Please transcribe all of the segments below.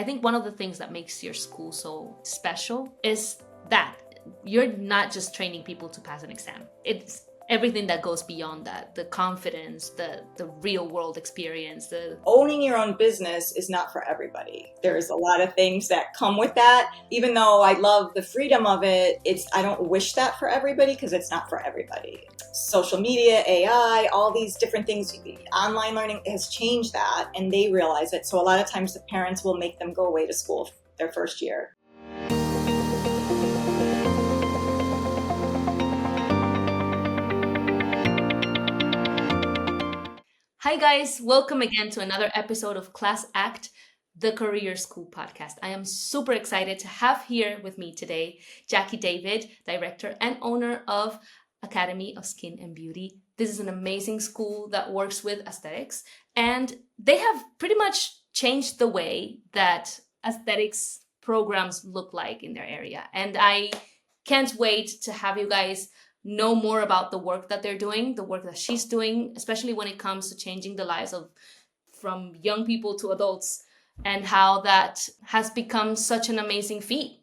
I think one of the things that makes your school so special is that you're not just training people to pass an exam. It's everything that goes beyond that, the confidence, the real world experience. Owning your own business is not for everybody. There's a lot of things that come with that. Even though I love the freedom of it, I don't wish that for everybody because it's not for everybody. Social media, AI, all these different things, online learning has changed that, and they realize it. So a lot of times the parents will make them go away to school their first year. Hi guys, welcome again to another episode of Class Act, the Career School podcast. I am super excited to have here with me today Jackie David, director and owner of Academy of Skin and Beauty. This is an amazing school that works with aesthetics, and they have pretty much changed the way that aesthetics programs look like in their area. And I can't wait to have you guys know more about the work that they're doing, the work that she's doing, especially when it comes to changing the lives of from young people to adults, and how that has become such an amazing feat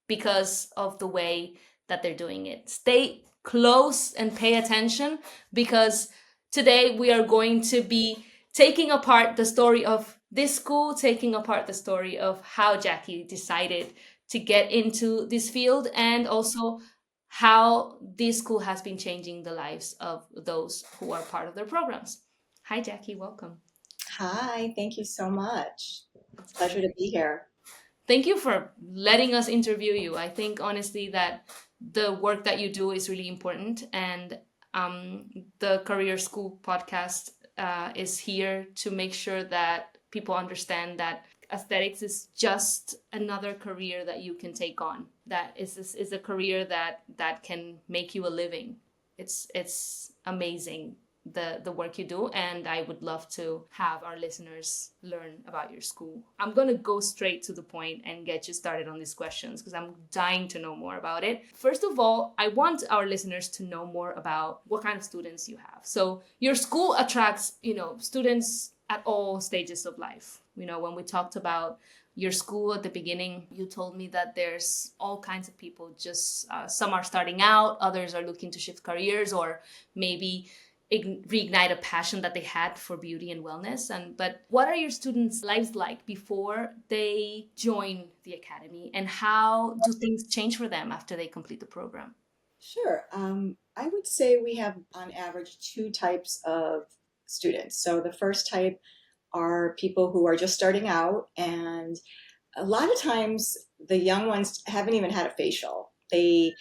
because of the way that they're doing it. Stay close and pay attention, because today we are going to be taking apart the story of this school, taking apart the story of how Jackie decided to get into this field, and also how this school has been changing the lives of those who are part of their programs. Hi, Jackie. Welcome. Hi, thank you so much. It's a pleasure to be here. Thank you for letting us interview you. I think, honestly, that the work that you do is really important. And the Career School podcast is here to make sure that people understand that aesthetics is just another career that you can take on. That is a career that can make you a living. It's amazing the work you do, and I would love to have our listeners learn about your school. I'm gonna go straight to the point and get you started on these questions because I'm dying to know more about it. First of all, I want our listeners to know more about what kind of students you have. So your school attracts, students at all stages of life. When we talked about your school at the beginning, you told me that there's all kinds of people. Just some are starting out, others are looking to shift careers, or maybe reignite a passion that they had for beauty and wellness. But what are your students' lives like before they join the academy, and how do things change for them after they complete the program? Sure. I would say we have on average two types of students. So the first type are people who are just starting out, and a lot of times the young ones haven't even had a facial. They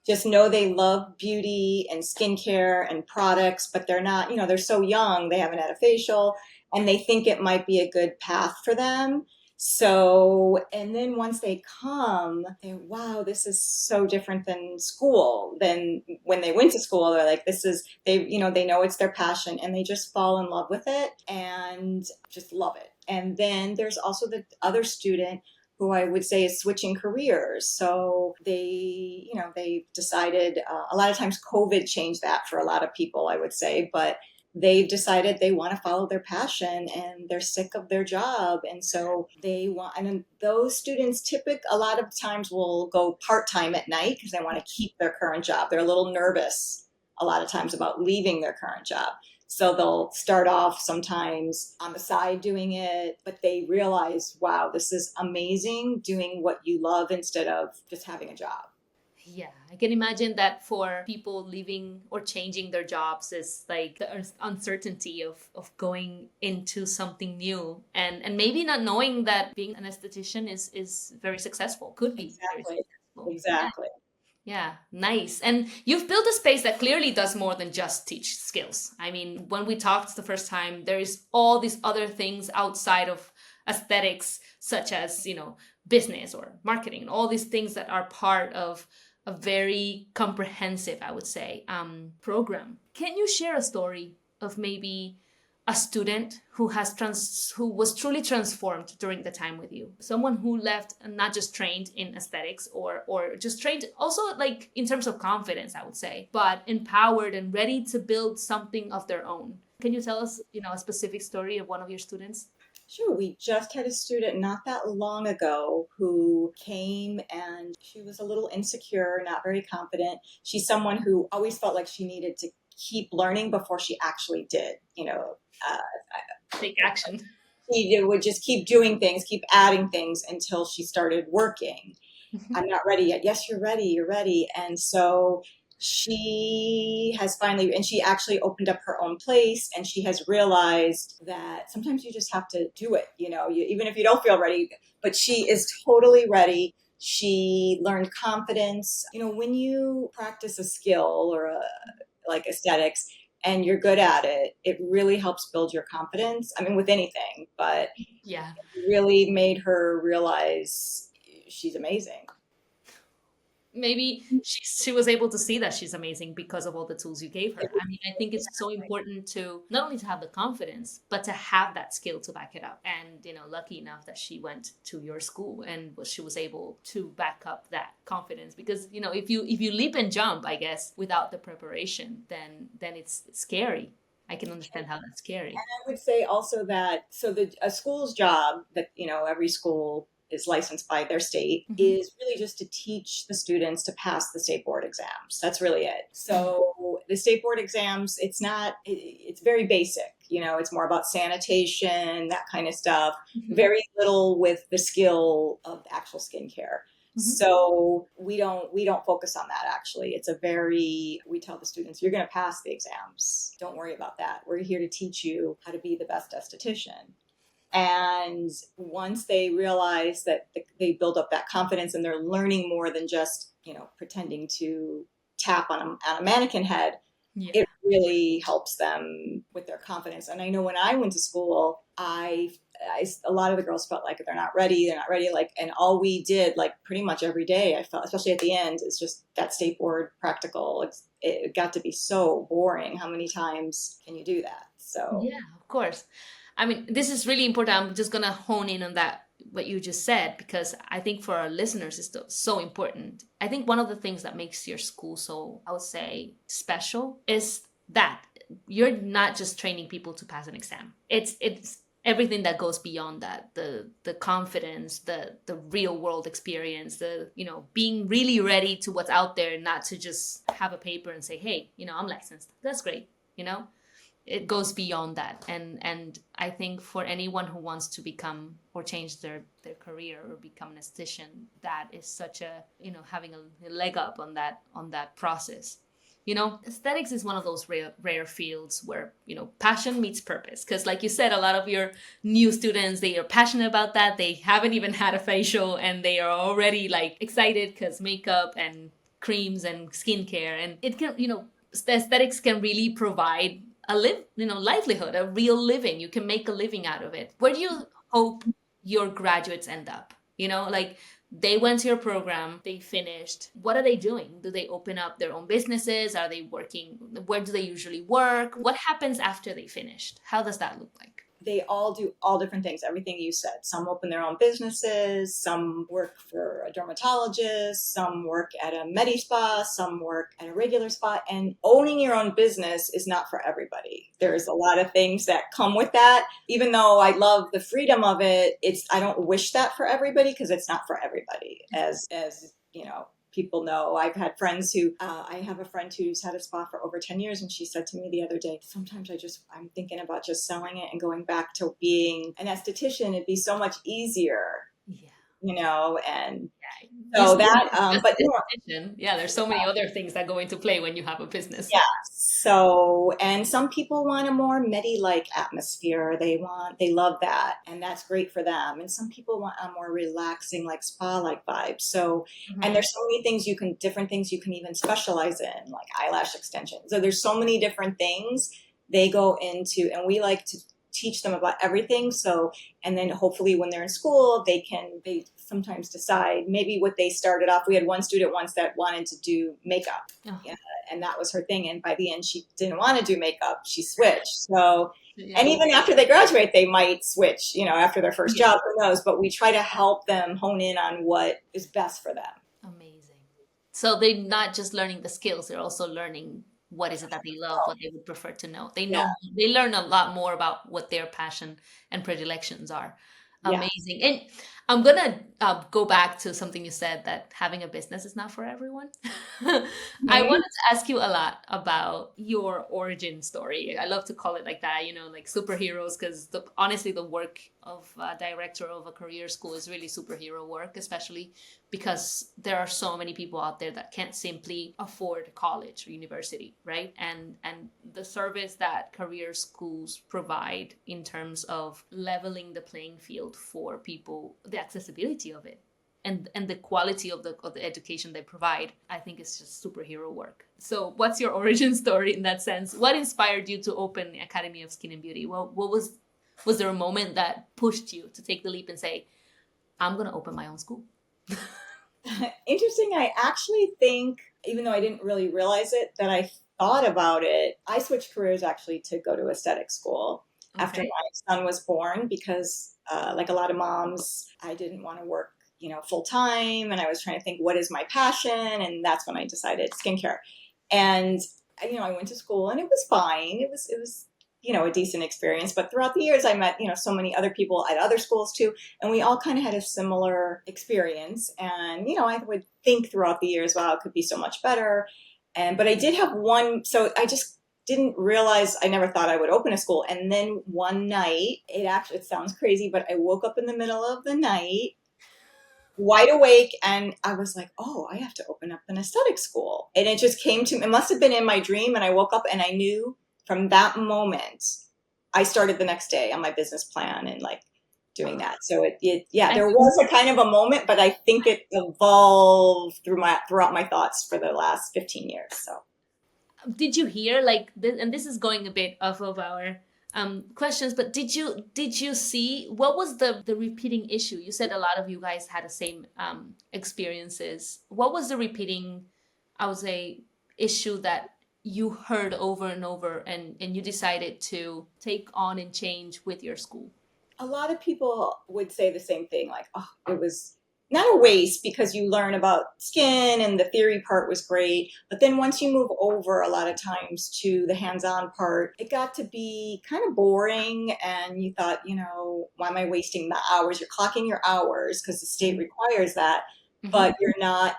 just know they love beauty and skincare and products, but they're not, they're so young, they haven't had a facial, and they think it might be a good path for them. So, and then once they come, wow, this is so different than school. Than when they went to school, they're like, they know it's their passion, and they just fall in love with it and just love it. And then there's also the other student who I would say is switching careers. So they decided, a lot of times COVID changed that for a lot of people, I would say, but they've decided they want to follow their passion and they're sick of their job. And so and those students a lot of times will go part-time at night because they want to keep their current job. They're a little nervous a lot of times about leaving their current job. So they'll start off sometimes on the side doing it, but they realize, wow, this is amazing doing what you love instead of just having a job. Yeah, I can imagine that for people leaving or changing their jobs is like the uncertainty of going into something new, and maybe not knowing that being an esthetician is very successful, could be very Exactly. successful. Exactly. Yeah, nice. And you've built a space that clearly does more than just teach skills. I mean, when we talked the first time, there is all these other things outside of aesthetics, such as, business or marketing, and all these things that are part of a very comprehensive, I would say, program. Can you share a story of maybe a student who who was truly transformed during the time with you? Someone who left and not just trained in aesthetics or just trained also like in terms of confidence, I would say, but empowered and ready to build something of their own. Can you tell us, a specific story of one of your students? Sure, we just had a student not that long ago who came and she was a little insecure, not very confident. She's someone who always felt like she needed to keep learning before she actually did. Uh, Take action. she would just keep doing things, keep adding things until she started working. I'm not ready yet. Yes, you're ready. You're ready. And so she has finally, and she actually opened up her own place and she has realized that sometimes you just have to do it, even if you don't feel ready, but she is totally ready. She learned confidence. When you practice a skill or like aesthetics and you're good at it, it really helps build your confidence. I mean, with anything, but Yeah. really made her realize she's amazing. Maybe she was able to see that she's amazing because of all the tools you gave her. I mean, I think it's so important to not only to have the confidence, but to have that skill to back it up. And lucky enough that she went to your school and she was able to back up that confidence. Because if you leap and jump, I guess, without the preparation, then it's scary. I can understand how that's scary. I would say also that a school's job that every school is licensed by their state Hmm. is really just to teach the students to pass the state board exams. That's really it. So the state board exams, it's very basic. It's more about sanitation, that kind of stuff. Hmm. Very little with the skill of actual skincare. Hmm. So we don't focus on that actually. We tell the students, you're going to pass the exams. Don't worry about that. We're here to teach you how to be the best esthetician. And once they realize that they build up that confidence and they're learning more than just, pretending to tap on a mannequin head, Yeah. it really helps them with their confidence. And I know when I went to school, a lot of the girls felt like they're not ready, like, and all we did, like pretty much every day, I felt, especially at the end, is just that state board practical. It got to be so boring. How many times can you do that? So Yeah, of course. I mean, this is really important. I'm just gonna hone in on that, what you just said, because I think for our listeners, it's so important. I think one of the things that makes your school so, I would say, special is that you're not just training people to pass an exam. It's everything that goes beyond that, the confidence, the real world experience, the being really ready to what's out there, not to just have a paper and say, hey, I'm licensed. That's great. you know it goes beyond that. And I think for anyone who wants to become or change their career or become an esthetician, that is such a, having a leg up on that process. Aesthetics is one of those rare fields where passion meets purpose, because like you said, a lot of your new students, they are passionate about that. They haven't even had a facial and they are already like excited because makeup and creams and skincare, and it can, aesthetics can really provide livelihood, a real living. You can make a living out of it. Where do you hope your graduates end up? Like, they went to your program, they finished. What are they doing? Do they open up their own businesses? Are they working? Where do they usually work? What happens after they finished? How does that look like? they all do all different things, everything you said. Some open their own businesses, some work for a dermatologist, some work at a med spa, some work at a regular spa. And owning your own business is not for everybody. There's a lot of things that come with that. Even though I love the freedom of it, I don't wish that for everybody, because it's not for everybody. As people know, I've had friends I have a friend who's had a spa for over 10 years, and she said to me the other day, sometimes I'm thinking about just selling it and going back to being an esthetician. It'd be so much easier, Yeah. And You so still that, just but an esthetician. Yeah, there's so many other things that go into play when you have a business. yeah. So, and some people want a more medi-like atmosphere. They love that, and that's great for them. And some people want a more relaxing, like spa-like vibe. So, and Mhm. there's so many different things you can even specialize in, like eyelash extensions. So there's so many different things they go into, and we like to teach them about everything. So, and then hopefully when they're in school, they sometimes decide maybe what they started off. We had one student once that wanted to do makeup. Oh, Yeah, and that was her thing. And by the end, she didn't want to do makeup. She switched. So, and yeah. even after they graduate, they might switch, after their first Yeah. job, who knows? But we try to help them hone in on what is best for them. Amazing. So they're not just learning the skills, they're also learning what is it that they love, Oh, what they would prefer to know. yeah, They learn a lot more about what their passion and predilections are. yeah. Amazing. And I'm gonna go back to something you said, that having a business is not for everyone. I Mhm. wanted to ask you a lot about your origin story. I love to call it like that, like superheroes, because honestly, the work of a director of a career school is really superhero work, especially because there are so many people out there that can't simply afford college or university, right? And the service that career schools provide in terms of leveling the playing field for people, the accessibility of it, and the quality of the education they provide, I think is just superhero work. So what's your origin story in that sense? What inspired you to open the Academy of Skin and Beauty? Well, what was there a moment that pushed you to take the leap and say, I'm going to open my own school? Interesting. I actually think, even though I didn't really realize it, that I thought about it. I switched careers actually to go to aesthetic school after Okay. my son was born because, like a lot of moms, I didn't want to work, full time, and I was trying to think what is my passion, and that's when I decided skincare. And I went to school, and it was fine. It was a decent experience. But throughout the years, I met so many other people at other schools too, and we all kind of had a similar experience. And I would think throughout the years, wow, it could be so much better. But I did have one, so I just didn't realize, I never thought I would open a school. And then one night, it sounds crazy, but I woke up in the middle of the night, wide awake, and I was like, oh, I have to open up an aesthetic school. And it just came to me. It must have been in my dream, and I woke up and I knew from that moment. I started the next day on my business plan and like doing that. So yeah, And there was a kind of a moment, but I think it evolved throughout my thoughts for the last 15 years. So did you hear like this, and this is going a bit off of our questions, but did you see what was the repeating issue? You said a lot of you guys had the same experiences. What was the repeating, I would say, issue that you heard over and over, and you decided to take on and change with your school? a lot of people would say the same thing, like, oh, it was not a waste because you learn about skin and the theory part was great. But then once you move over a lot of times to the hands-on part, it got to be kind of boring. And you thought, why am I wasting the hours? You're clocking your hours because the state requires that. Hmm. But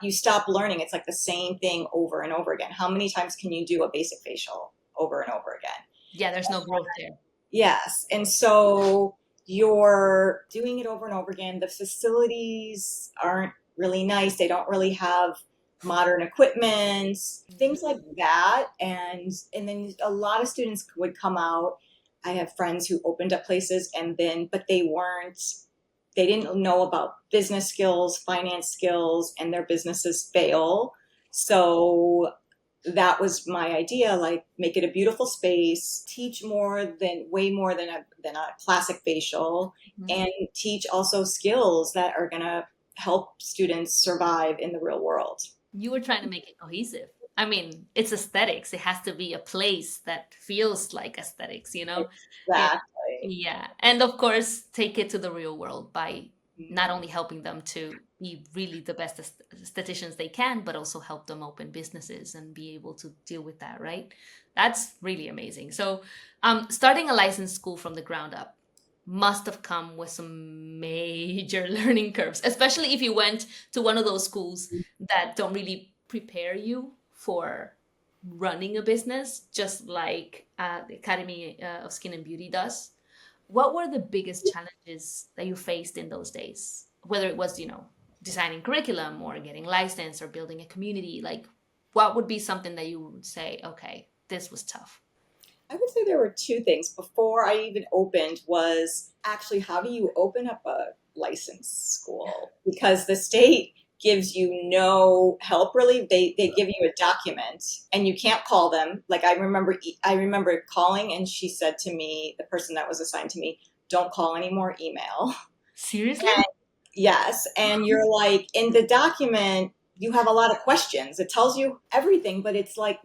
you stop learning. It's like the same thing over and over again. How many times can you do a basic facial over and over again? Yeah, there's no growth there. Yes. And so you're doing it over and over again. The facilities aren't really nice. They don't really have modern equipment, things like that. And then a lot of students would come out. I have friends who opened up places but they didn't know about business skills, finance skills, and their businesses fail. So that was my idea, like make it a beautiful space, teach way more than a classic facial, Mhm. and teach also skills that are going to help students survive in the real world. You were trying to make it cohesive. I mean, it's aesthetics. It has to be a place that feels like aesthetics. It, Exactly. yeah. And of course, take it to the real world by not only helping them to be really the best estheticians they can, but also help them open businesses and be able to deal with that, right? That's really amazing. So, starting a licensed school from the ground up must have come with some major learning curves, especially if you went to one of those schools that don't really prepare you for running a business, just like the Academy of Skin and Beauty does. What were the biggest challenges that you faced in those days? Whether it was, designing curriculum or getting licensed or building a community, like what would be something that you would say, okay, this was tough? I would say there were two things before I even opened was actually how do you open up a licensed school? Because the state gives you no help really. They give you a document and you can't call them. Like I remember calling and she said to me, the person that was assigned to me, don't call anymore, email. Seriously? Yes. And you're like, in the document, you have a lot of questions. It tells you everything, but it's like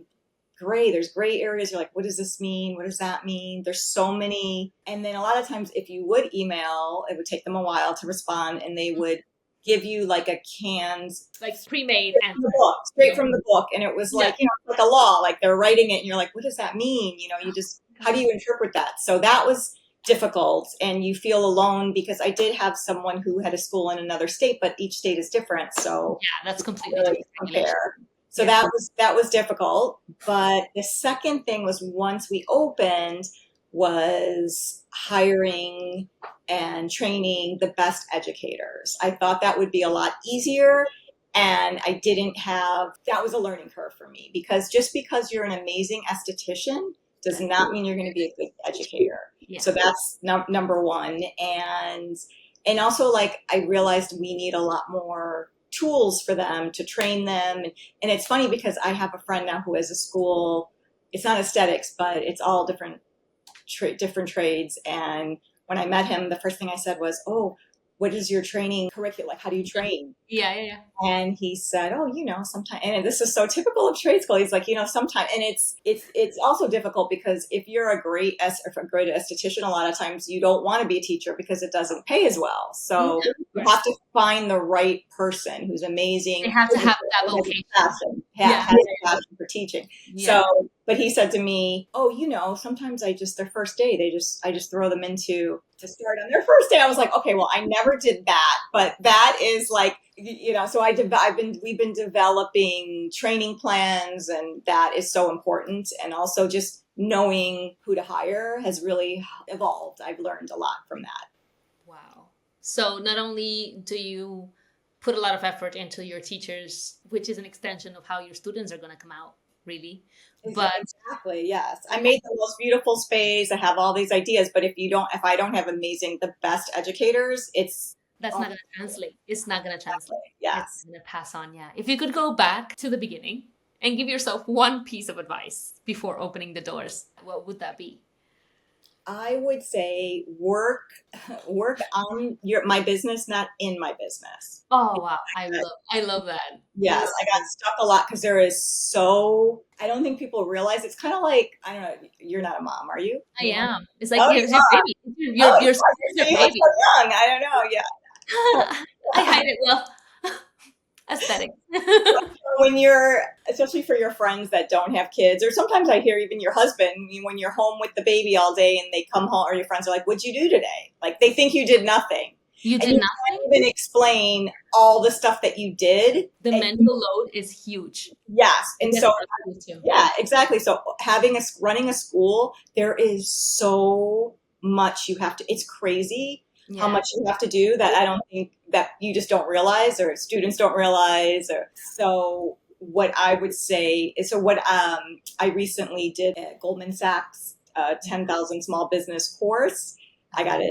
gray. There's gray areas. You're like, what does this mean? What does that mean? There's so many. And then a lot of times, if you would email, it would take them a while to respond and they would give you like a canned like pre-made from answer. the book, straight from the book. And it was Yeah. like, like a law, like they're writing it and you're like, what does that mean? You just, how do you interpret that? So that was difficult, and you feel alone because I did have someone who had a school in another state, but each state is different. So Yeah, that's completely really different. compare. So that was difficult. But the second thing was, once we opened, was hiring and training the best educators. I thought that would be a lot easier. And I didn't have, that was a learning curve for me, because just because you're an amazing esthetician does not mean you're going to be a good educator. Yeah. So that's number one. And also, like, I realized we need a lot more tools for them to train them. And it's funny because I have a friend now who has a school. It's not aesthetics, but it's all different trades. And when I met him, the first thing I said was, "Oh, what is your training curriculum? Like, how do you train?" Yeah. And he said, "Oh, sometimes," and this is so typical of trade school. He's like, sometimes, and it's also difficult because if you're a great esthetician, a lot of times you don't want to be a teacher because it doesn't pay as well. So you have to find the right person who's amazing. They have to have that vocation. Has a passion for teaching. Yeah. So, but he said to me, "Oh, sometimes their first day, I just throw them into to start on their first day." I was like, "Okay, well, I never did that, but that is like." So we've been developing training plans, and that is so important. And also just knowing who to hire has really evolved. I've learned a lot from that. Wow. So not only do you put a lot of effort into your teachers, which is an extension of how your students are going to come out, really. But exactly, yes. I made the most beautiful space. I have all these ideas, but if I don't have the best educators, that's not going to translate. It's not going to translate. Yes. It's going to pass on. Yeah. If you could go back to the beginning and give yourself one piece of advice before opening the doors, what would that be? I would say work on my business, not in my business. Oh wow, I love that. Yes, I got stuck a lot because I don't think people realize, it's kind of like, I don't know, you're not a mom, are you? I am. It's like your baby. Your baby. so young. I don't know. Yeah. I hide it well. Aesthetic. When especially for your friends that don't have kids, or sometimes I hear even your husband, when you're home with the baby all day and they come home, or your friends are like, "What'd you do today?" Like, they think you did nothing. You did nothing? Can't even explain all the stuff that you did. The mental load is huge. Yes. And so, yeah, exactly. So running a school, there is so much it's crazy how much you have to do that I don't think that you just don't realize, or students don't realize. So what I would say is, I recently did a Goldman Sachs 10,000 small business course. I got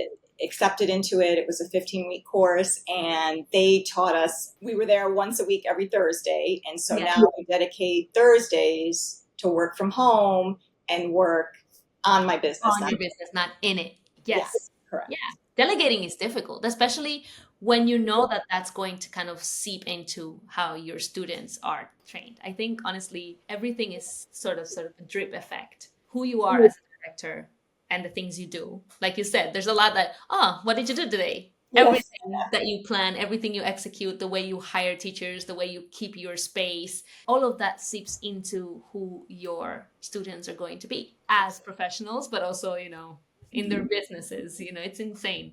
accepted into it. It was a 15-week course, and they taught us, we were there once a week every Thursday. And so now we dedicate Thursdays to work from home and work on my business. On your business, not in it. Yes. Correct. Yeah. Delegating is difficult, especially when you know that that's going to kind of seep into how your students are trained. I think, honestly, everything is sort of a drip effect. Who you are as a director and the things you do. Like you said, there's a lot that, what did you do today? Yes. Everything that you plan, everything you execute, the way you hire teachers, the way you keep your space, all of that seeps into who your students are going to be as professionals, but also, in their businesses. It's insane.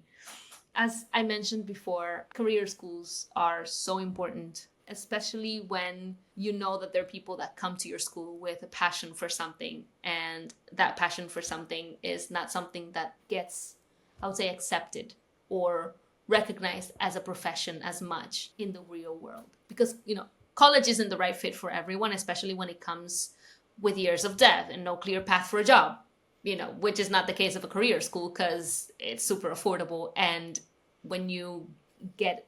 As I mentioned before, career schools are so important, especially when you know that there are people that come to your school with a passion for something, and that passion for something is not something that gets, I would say, accepted or recognized as a profession as much in the real world. Because, college isn't the right fit for everyone, especially when it comes with years of debt and no clear path for a job. Which is not the case of a career school, because it's super affordable. And when you get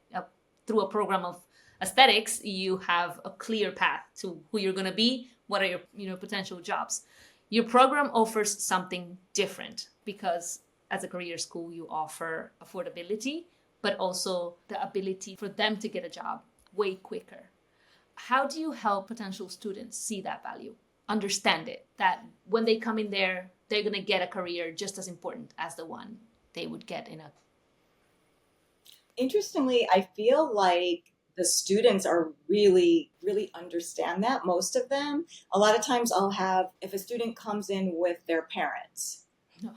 through a program of aesthetics, you have a clear path to who you're going to be, what are your potential jobs. Your program offers something different, because as a career school, you offer affordability, but also the ability for them to get a job way quicker. How do you help potential students see that value? Understand it, that when they come in there, they're going to get a career just as important as the one they would get in a... Interestingly, I feel like the students are really understand that, most of them. A lot of times I'll have, if a student comes in with their parents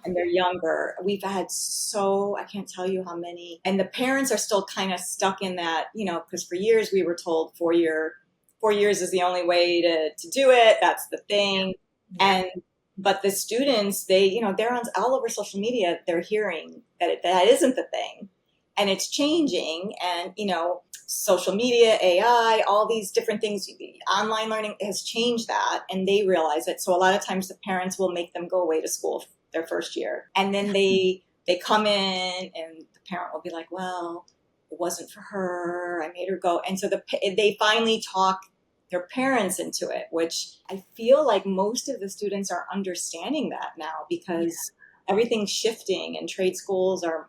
and they're younger, we've had so, I can't tell you how many, and the parents are still kind of stuck in that, because for years we were told 4 years is the only way to do it. That's the thing. Yeah. And but the students, they're on all over social media. They're hearing that that isn't the thing, and it's changing. And social media, AI, all these different things, online learning has changed that, and they realize it. So a lot of times the parents will make them go away to school their first year, and then they come in, and the parent will be like, "Well, it wasn't for her. I made her go." And so they finally talk their parents into it, which I feel like most of the students are understanding that now, because everything's shifting, and trade schools are,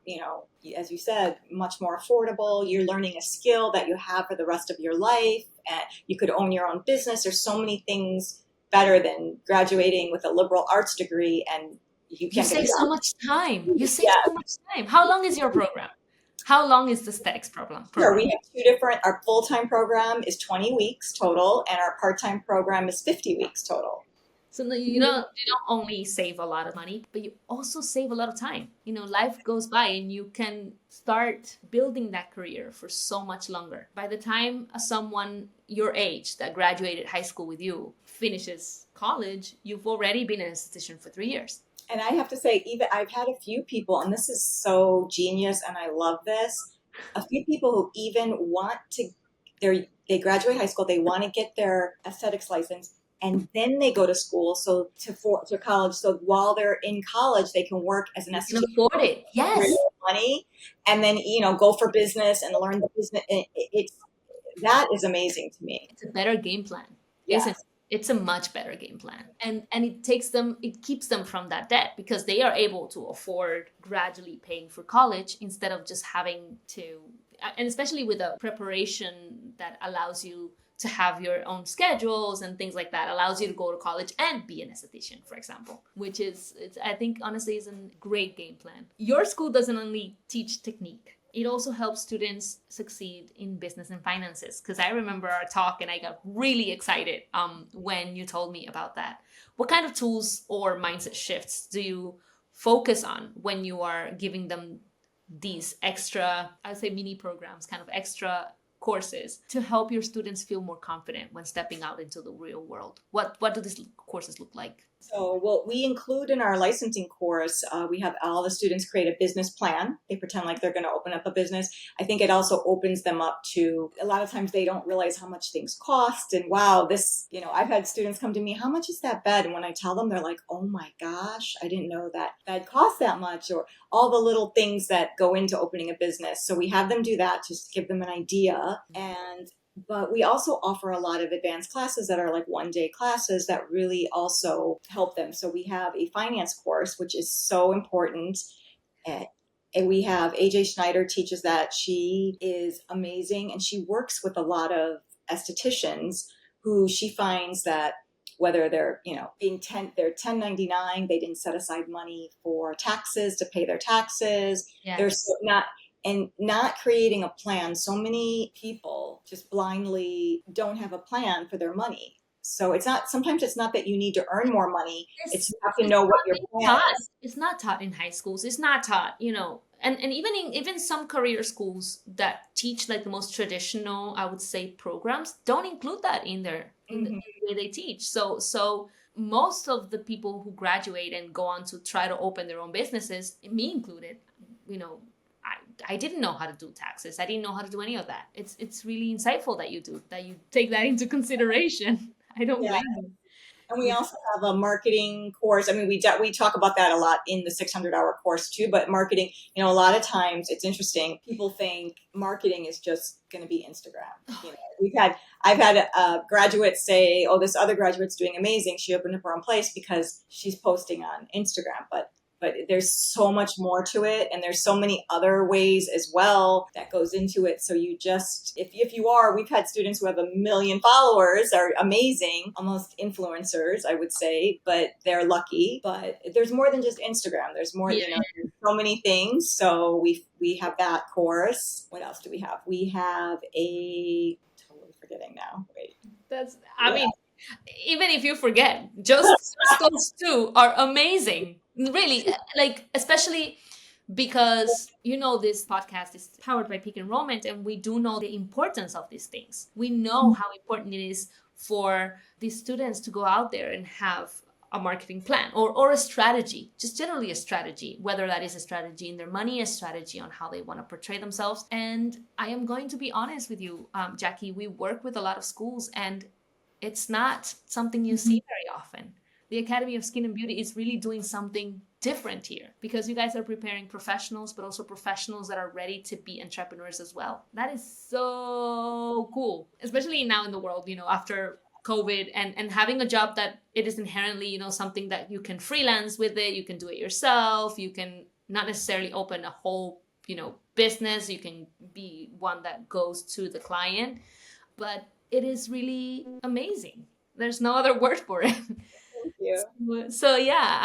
as you said, much more affordable. You're learning a skill that you have for the rest of your life, and you could own your own business. There's so many things better than graduating with a liberal arts degree and you You can't get a save so job. much time. You save Yeah, so much time. How long is your program? How long is the STEX program? sure. We have two different, our full-time program is 20 weeks total, and our part-time program is 50 weeks total. So no, you don't only save a lot of money, but you also save a lot of time. Life goes by and you can start building that career for so much longer. By the time someone your age that graduated high school with you finishes college, you've already been in a institution for 3 years. And I have to say, even I've had a few people, and this is so genius, and I love this. A few people who even want to, they graduate high school, they want to get their aesthetics license, and then they go to school, so to college. So while they're in college, they can work as an You can esthetician, afford it. Yes. money, and then go for business and learn the business. That is amazing to me. It's a better game plan, isn't it? Yes. It's a much better game plan. And it keeps them from that debt because they are able to afford gradually paying for college instead of just having to, and especially with a preparation that allows you to have your own schedules and things like that, allows you to go to college and be an esthetician, for example, which I think honestly is a great game plan. Your school doesn't only teach technique, it also helps students succeed in business and finances. Because I remember our talk and I got really excited when you told me about that. What kind of tools or mindset shifts do you focus on when you are giving them these extra, I'd say mini programs, kind of extra courses to help your students feel more confident when stepping out into the real world? What do these courses look like? So, what we include in our licensing course, we have all the students create a business plan. They pretend like they're going to open up a business. I think it also opens them up to, a lot of times they don't realize how much things cost. And wow, I've had students come to me, how much is that bed? And when I tell them, they're like, oh my gosh, I didn't know that bed cost that much, or all the little things that go into opening a business. So we have them do that just to give them an idea. But we also offer a lot of advanced classes that are like 1-day classes that really also help them. So we have a finance course, which is so important. And we have AJ Schneider teaches that. She is amazing. And she works with a lot of estheticians who she finds that whether they're, they're 1099, they didn't set aside money for taxes to pay their taxes. They're Yes. not creating a plan. So many people just blindly don't have a plan for their money. So sometimes it's not that you need to earn more money. It's you have to It's know what not your being plan taught. is. It's not taught in high schools. It's not taught, and even some career schools that teach like the most traditional, I would say, programs don't include that in the way they teach. So most of the people who graduate and go on to try to open their own businesses, me included, you know, I didn't know how to do taxes. I didn't know how to do any of that. It's really insightful that you take that into consideration. I don't Yeah. blame you. And we also have a marketing course. I mean, we talk about that a lot in the 600-hour course too. But marketing, a lot of times it's interesting. People think marketing is just going to be Instagram. I've had graduates say, "Oh, this other graduate's doing amazing. She opened up her own place because she's posting on Instagram." But but there's so much more to it. And there's so many other ways as well that goes into it. So you just, if you are, we've had students who have 1 million followers, are amazing, almost influencers, I would say, but they're lucky. But there's more than just Instagram. There's more, Yeah. there's so many things. So we have that course. What else do we have? We have a, totally forgetting now. Wait. I mean, even if you forget, just those two are amazing. Really, like, especially because this podcast is powered by Peak Enrollment, and we do know the importance of these things. We know how important it is for these students to go out there and have a marketing plan or a strategy, just generally a strategy, whether that is a strategy in their money, a strategy on how they want to portray themselves. And I am going to be honest with you, Jackie, we work with a lot of schools, and it's not something you see very often. The Academy of Skin and Beauty is really doing something different here, because you guys are preparing professionals, but also professionals that are ready to be entrepreneurs as well. That is so cool, especially now in the world, after COVID, and having a job that it is inherently, something that you can freelance with it, you can do it yourself, you can not necessarily open a whole, business, you can be one that goes to the client, but it is really amazing. There's no other word for it. Thank you. So yeah,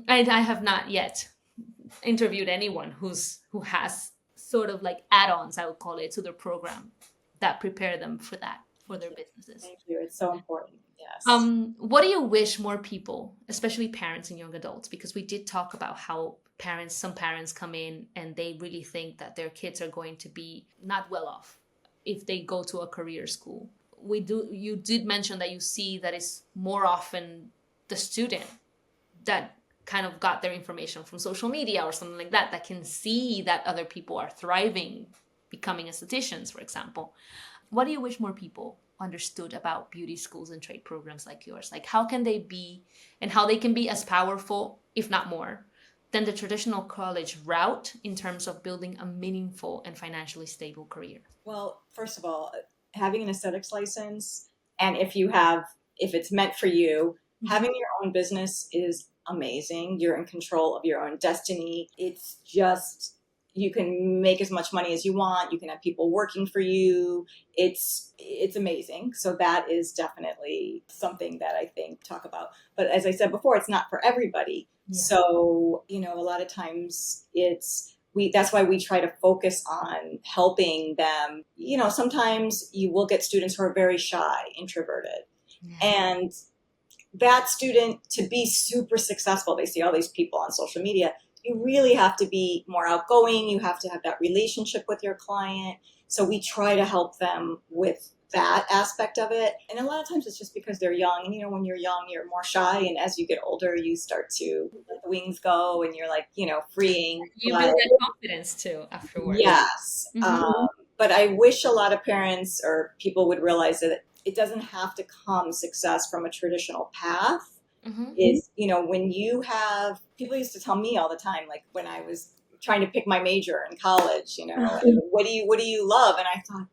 I have not yet interviewed anyone who has sort of like add-ons, I would call it, to their program that prepare them for that, for their businesses. Thank you. It's so important. Yes. What do you wish more people, especially parents and young adults, because we did talk about how some parents come in and they really think that their kids are going to be not well off if they go to a career school. You did mention that you see that it's more often the student that kind of got their information from social media or something like that can see that other people are thriving, becoming estheticians, for example. What do you wish more people understood about beauty schools and trade programs like yours? Like, how can they be, and how they can be as powerful, if not more, than the traditional college route in terms of building a meaningful and financially stable career? Well, first of all, having an aesthetics license, and if it's meant for you, having your own business is amazing. You're in control of your own destiny. It's just, you can make as much money as you want. You can have people working for you. It's amazing. So that is definitely something that I think talk about. But as I said before, it's not for everybody. Yeah. So, a lot of times that's why we try to focus on helping them. Sometimes you will get students who are very shy, introverted. Yeah. And that student, to be super successful, they see all these people on social media, you really have to be more outgoing. You have to have that relationship with your client. So we try to help them with that aspect of it. And a lot of times it's just because they're young. And, when you're young, you're more shy. And as you get older, you start to let the wings go and you're like, freeing. You build that confidence too afterwards. Yes. Mm-hmm. But I wish a lot of parents or people would realize that it doesn't have to come success from a traditional path. Mm-hmm. Is, when you have, people used to tell me all the time, like when I was trying to pick my major in college, what do you love? And I thought,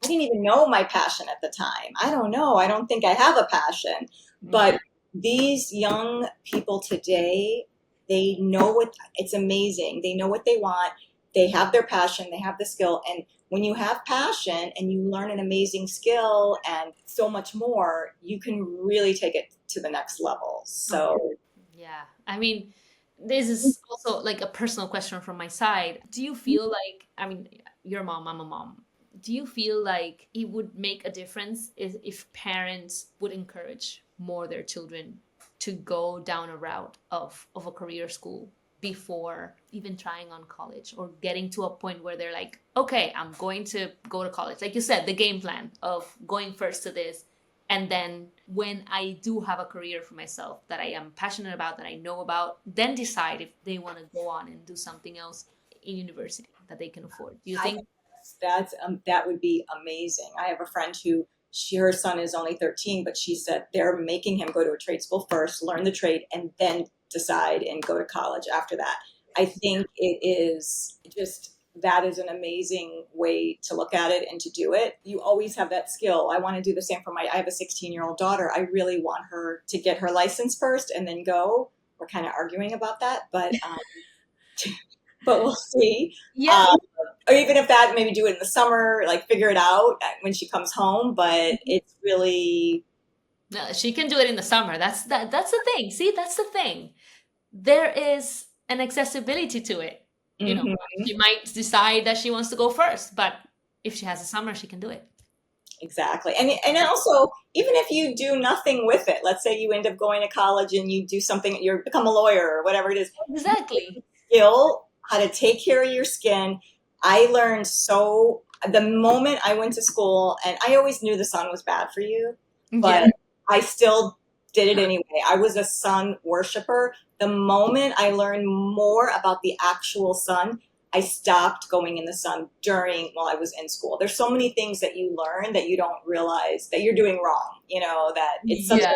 I didn't even know my passion at the time. I don't know. I don't think I have a passion. But these young people today, they know it's amazing. They know what they want. They have their passion. They have the skill. And when you have passion and you learn an amazing skill and so much more, you can really take it to the next level. So, yeah. I mean, this is also like a personal question from my side. Do you feel like, you're a mom, I'm a mom. Do you feel like it would make a difference if parents would encourage more their children to go down a route of a career school before even trying on college, or getting to a point where they're like, okay, I'm going to go to college? Like you said, the game plan of going first to this, and then when I do have a career for myself that I am passionate about, that I know about, then decide if they want to go on and do something else in university that they can afford. Do you think that would be amazing? I have a friend who her son is only 13, but she said they're making him go to a trade school first, learn the trade, and then decide and go to college after that. I think that is an amazing way to look at it and to do it. You always have that skill. I want to do the same for I have a 16-year-old daughter. I really want her to get her license first and then go. we're kind of arguing about that, but we'll see. Yeah. Um, or even if that, maybe do it in the summer, like figure it out when she comes home. But it's really, No, she can do it in the summer. That's the thing. See, that's the thing. There is an accessibility to it. You know, mhm, she might decide that she wants to go first, but if she has a summer, she can do it. exactly. And also, even if you do nothing with it, let's say you end up going to college and you do something, you become a lawyer or whatever it is, Exactly. skill how to take care of your skin. I learned so the moment I went to school, and I always knew the sun was bad for you, Yeah. but I still did it anyway. I was a sun worshiper. The moment I learned more about the actual sun, I stopped going in the sun while I was in school. There's so many things that you learn that you don't realize that you're doing wrong, that it's such Yeah.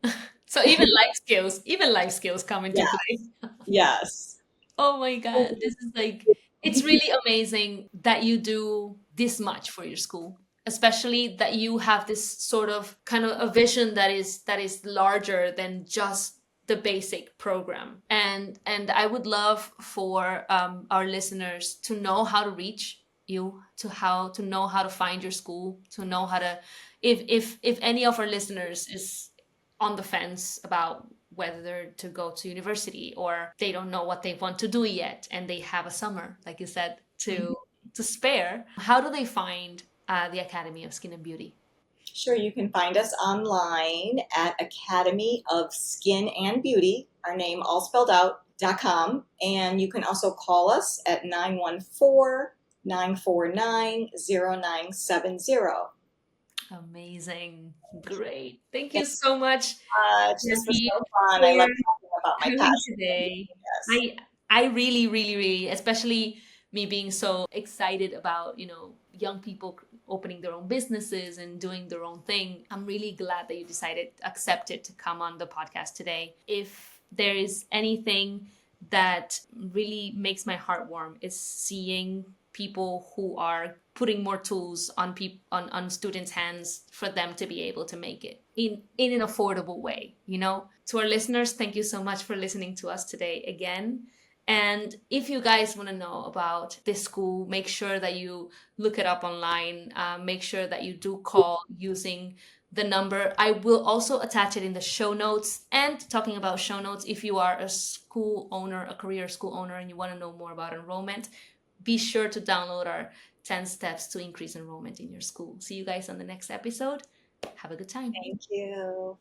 a, So even life skills come into yeah, play. yes. Oh my God. This is like, it's really amazing that you do this much for your school, especially that you have this sort of kind of a vision that is larger than just the basic program. And I would love for our listeners to know how to reach you, to know how to find your school, to know how to, if any of our listeners is on the fence about whether to go to university, or they don't know what they want to do yet and they have a summer, like you said, to spare, how do they find the Academy of Skin and Beauty? Sure, you can find us online at Academy of Skin and Beauty, our name all spelled out.com. And you can also call us at 914-949-0970. Amazing. Great. Thank you so much, This was Jackie, so fun. for I love talking about my coming passion. today. Yes. I really, really, really, especially me being so excited about, young people opening their own businesses and doing their own thing. I'm really glad that you accepted to come on the podcast today. If there is anything that really makes my heart warm, is seeing people who are putting more tools on students' hands for them to be able to make it in an affordable way. To our listeners, thank you so much for listening to us today again. And if you guys want to know about this school, make sure that you look it up online. Make sure that you do call using the number. I will also attach it in the show notes. And talking about show notes, if you are a school owner, a career school owner, and you want to know more about enrollment, be sure to download our 10 steps to increase enrollment in your school. See you guys on the next episode. Have a good time. Thank you.